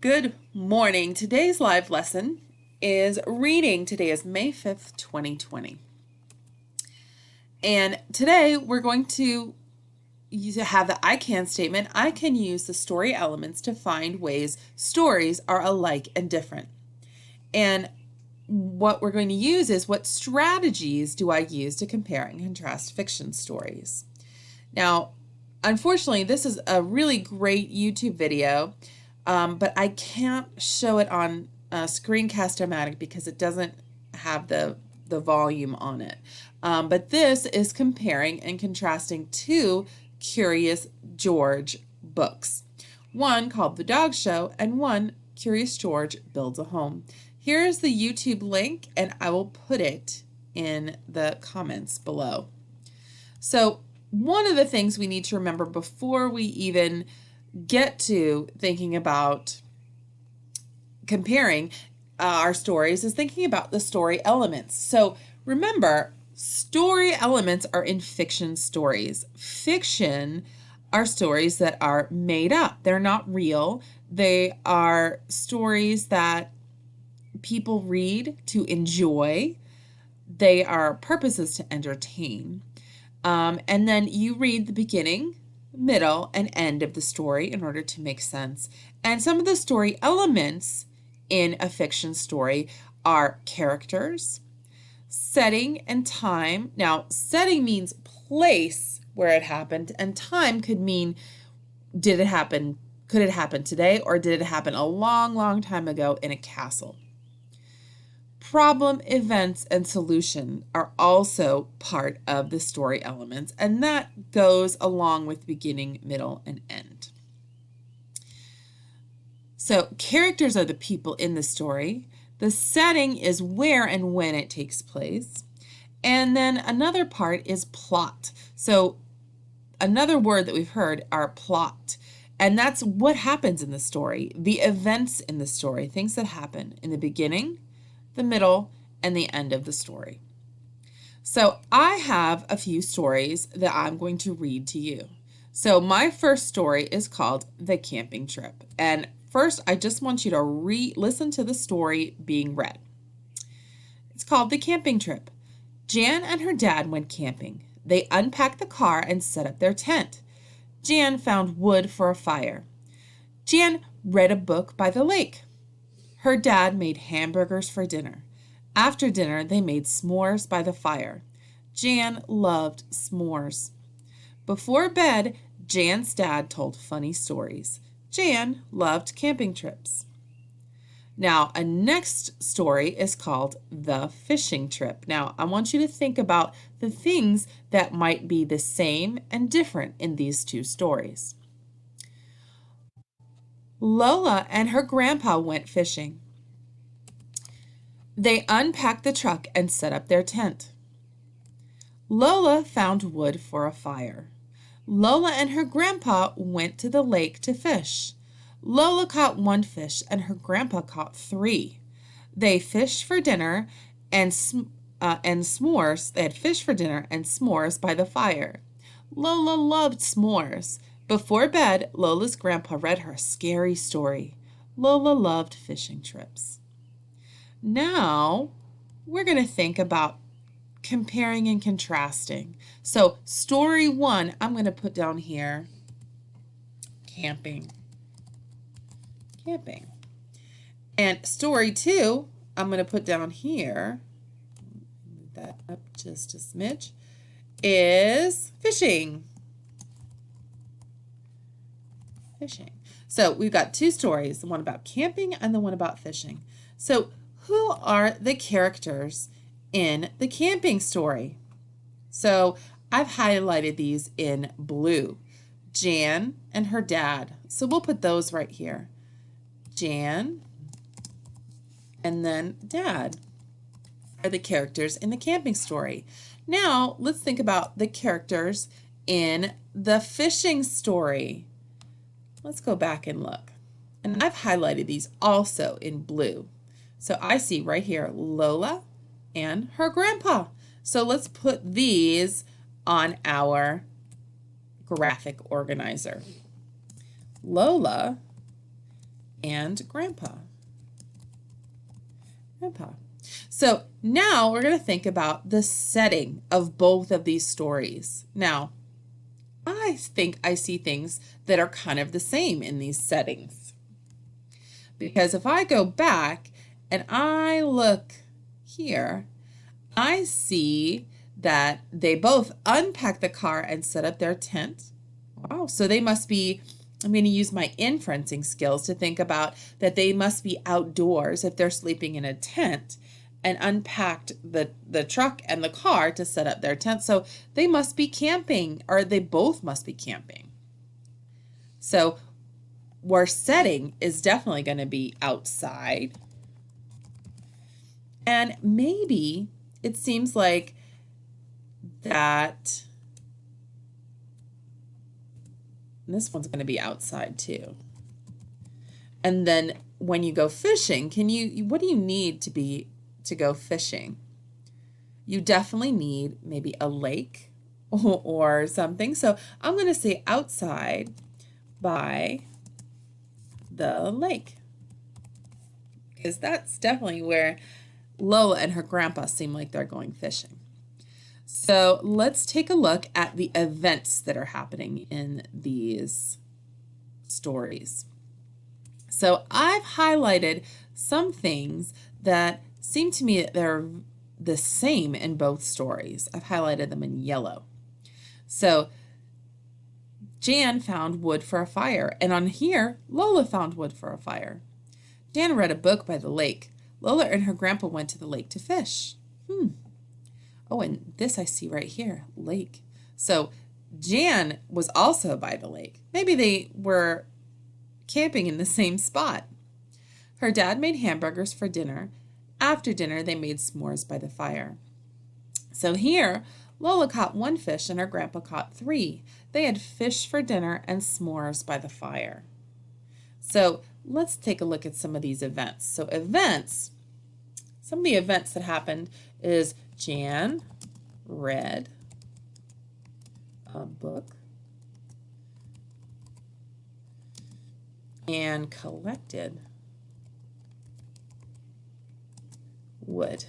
Good morning. Today's live lesson is reading. Today is May 5th, 2020. And today we're going to have the I can statement. I can use the story elements to find ways stories are alike and different. And what we're going to use is what strategies do I use to compare and contrast fiction stories. Now, unfortunately, this is a really great YouTube video, but I can't show it on Screencast-O-Matic because it doesn't have the volume on it. But this is comparing and contrasting two Curious George books. One called The Dog Show and one Curious George Builds a Home. Here's the YouTube link and I will put it in the comments below. So one of the things we need to remember before we even get to thinking about comparing our stories is thinking about the story elements. So remember, story elements are in fiction stories. Fiction are stories that are made up. They're not real. They are stories that people read to enjoy. They are purposes to entertain. And then you read the beginning, middle, and end of the story in order to make sense. And some of the story elements in a fiction story are characters, setting, and time. Now, setting means place where it happened, and time could mean could it happen today, or did it happen a long, long time ago in a castle? Problem, events, and solution are also part of the story elements, and that goes along with beginning, middle, and end. So characters are the people in the story. The setting is where and when it takes place. And then another part is plot. So another word that we've heard are plot. And that's what happens in the story, the events in the story, things that happen in the beginning, the middle, and the end of the story. So I have a few stories that I'm going to read to you. So my first story is called The Camping Trip. And first, I just want you to listen to the story being read. It's called The Camping Trip. Jan and her dad went camping. They unpacked the car and set up their tent. Jan found wood for a fire. Jan read a book by the lake. Her dad made hamburgers for dinner. After dinner, they made s'mores by the fire. Jan loved s'mores. Before bed, Jan's dad told funny stories. Jan loved camping trips. Now, a next story is called The Fishing Trip. Now, I want you to think about the things that might be the same and different in these two stories. Lola and her grandpa went fishing. They unpacked the truck and set up their tent. Lola found wood for a fire. Lola and her grandpa went to the lake to fish. Lola caught one fish and her grandpa caught 3. They fished for dinner and s'mores. They had fish for dinner and s'mores by the fire. Lola loved s'mores. Before bed, Lola's grandpa read her a scary story. Lola loved fishing trips. Now, we're going to think about comparing and contrasting. So, story 1, I'm going to put down here, camping. And story 2, I'm going to put down here, move that up just a smidge, is fishing. So we've got two stories, the one about camping and the one about fishing. So who are the characters in the camping story? So I've highlighted these in blue. Jan and her dad. So we'll put those right here. Jan and then dad are the characters in the camping story. Now let's think about the characters in the fishing story. Let's go back and look. And I've highlighted these also in blue. So I see right here Lola and her grandpa. So let's put these on our graphic organizer. Lola and Grandpa. So now we're going to think about the setting of both of these stories. Now, I think I see things that are kind of the same in these settings. Because if I go back and I look here, I see that they both unpack the car and set up their tent. Wow, so they must be, I'm going to use my inferencing skills to think about that they must be outdoors if they're sleeping in a tent and unpacked the truck and the car to set up their tent. So they must be camping, or they both must be camping. So our setting is definitely going to be outside. And maybe it seems like that this one's going to be outside too. And then when you go fishing, what do you need to go fishing? You definitely need maybe a lake or something. So I'm going to say outside by the lake, because that's definitely where Lola and her grandpa seem like they're going fishing. So let's take a look at the events that are happening in these stories. So I've highlighted some things that seem to me that they're the same in both stories. I've highlighted them in yellow. So Jan found wood for a fire, and on here, Lola found wood for a fire. Jan read a book by the lake. Lola and her grandpa went to the lake to fish. Oh, and this I see right here, lake. So Jan was also by the lake. Maybe they were camping in the same spot. Her dad made hamburgers for dinner. After dinner, they made s'mores by the fire. So here, Lola caught 1 fish and her grandpa caught 3. They had fish for dinner and s'mores by the fire. So let's take a look at some of these events. So events, some of the events that happened is Jan read a book and collected wood.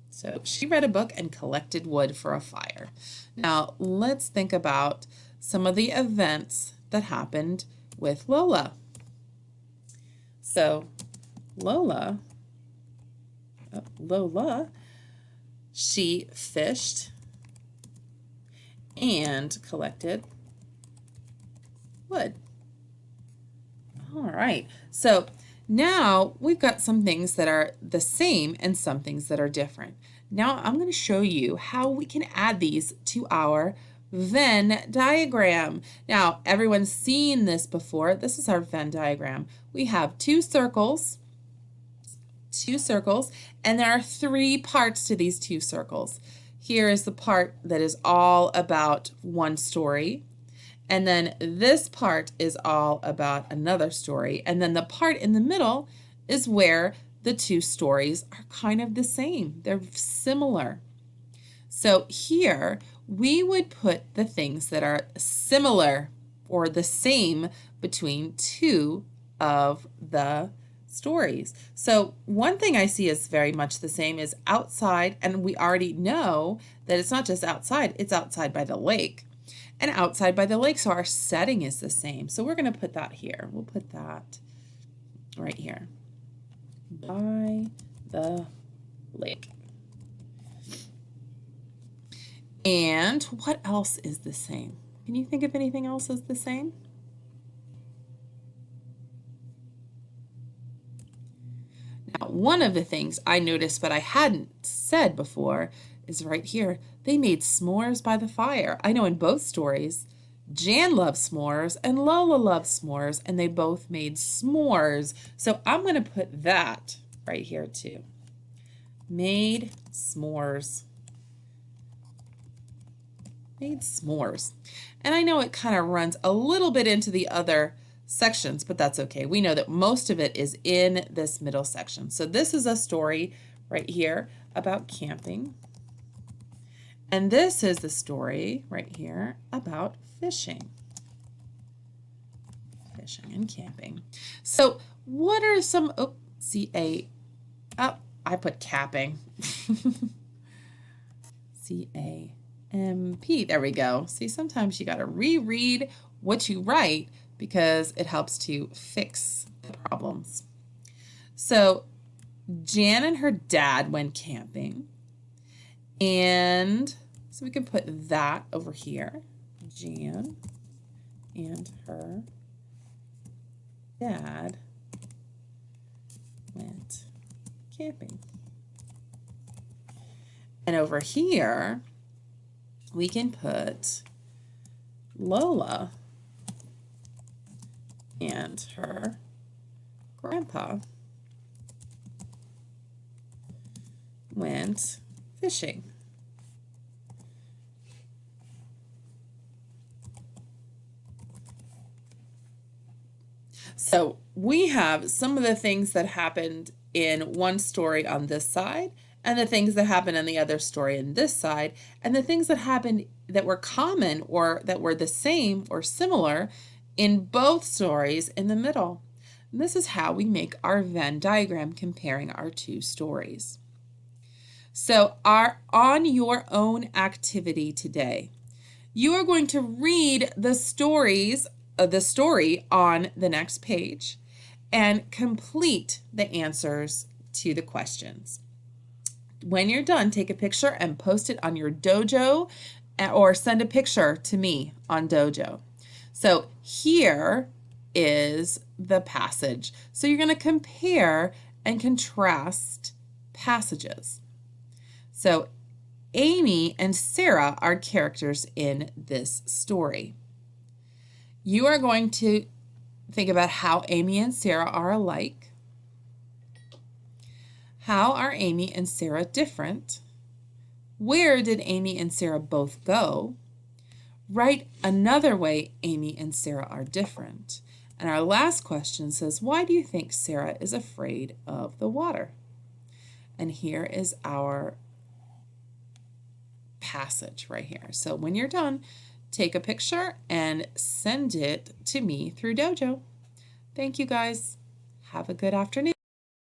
So she read a book and collected wood for a fire. Now let's think about some of the events that happened with Lola. So Lola, she fished and collected wood. All right, so now we've got some things that are the same and some things that are different. Now I'm going to show you how we can add these to our Venn diagram. Now everyone's seen this before. This is our Venn diagram. We have two circles, and there are 3 parts to these 2 circles. Here is the part that is all about one story. And then this part is all about another story. And then the part in the middle is where the 2 stories are kind of the same. They're similar. So here we would put the things that are similar or the same between 2 of the stories. So one thing I see is very much the same is outside, and we already know that it's not just outside, it's outside by the lake. And outside by the lake, so our setting is the same. So we're going to put that here. We'll put that right here. By the lake. And what else is the same? Can you think of anything else as the same? Now, one of the things I noticed but I hadn't said before is right here. They made s'mores by the fire. I know in both stories, Jan loves s'mores and Lola loves s'mores, and they both made s'mores. So I'm going to put that right here too. Made s'mores. Made s'mores. And I know it kind of runs a little bit into the other sections, but that's okay. We know that most of it is in this middle section. So this is a story right here about camping. And this is the story right here about fishing. Fishing and camping. So what are some, oh, I put capping. C-A-M-P, there we go. See, sometimes you got to reread what you write because it helps to fix the problems. So Jan and her dad went camping, and so we can put that over here. Jan and her dad went camping. And over here, we can put Lola and her grandpa went fishing. So we have some of the things that happened in one story on this side, and the things that happened in the other story in this side, and the things that happened that were common or that were the same or similar in both stories in the middle. And this is how we make our Venn diagram comparing our two stories. So on your own activity today, you are going to read the story on the next page and complete the answers to the questions. When you're done, take a picture and post it on your Dojo, or send a picture to me on Dojo. So here is the passage. So you're going to compare and contrast passages. So Amy and Sarah are characters in this story. You are going to think about how Amy and Sarah are alike. How are Amy and Sarah different? Where did Amy and Sarah both go? Write another way Amy and Sarah are different. And our last question says, why do you think Sarah is afraid of the water? And here is our passage right here. So when you're done, take a picture and send it to me through Dojo. Thank you guys. Have a good afternoon.